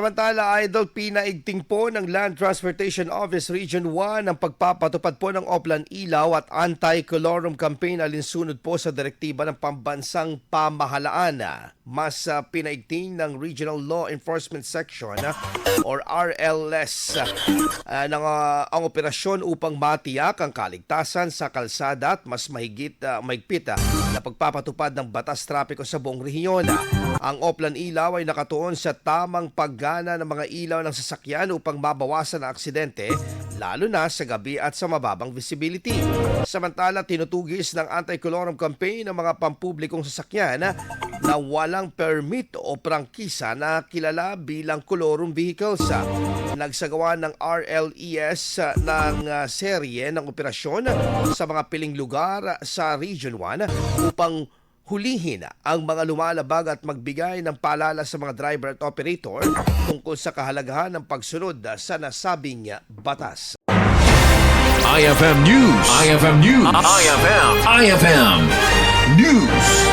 Samantala, Idol, pinaigting po ng Land Transportation Office Region 1 ang pagpapatupad po ng Oplan Ilaw at Anti-Colorum Campaign alinsunod po sa direktiba ng Pambansang Pamahalaan. Mas pinaigting ng Regional Law Enforcement Section or RLS ang operasyon upang matiyak ang kaligtasan sa kalsada at mas mahigpit na pagpapatupad ng batas trapiko sa buong rehiyon. Ang Oplan Ilaw ay nakatuon sa tamang paggana ng mga ilaw ng sasakyan upang mabawasan ang aksidente, lalo na sa gabi at sa mababang visibility. Samantala, tinutugis ng Anti-Colorum Campaign ng mga pampublikong sasakyan na walang permit o prangkisa na kilala bilang colorum vehicles. Nagsagawa ng RLES ng serye ng operasyon sa mga piling lugar sa Region 1 upang hulihin ang mga lumalabag at magbigay ng paalala sa mga driver at operator tungkol sa kahalagahan ng pagsunod sa nasabing batas. IFM News. IFM News. IFM News.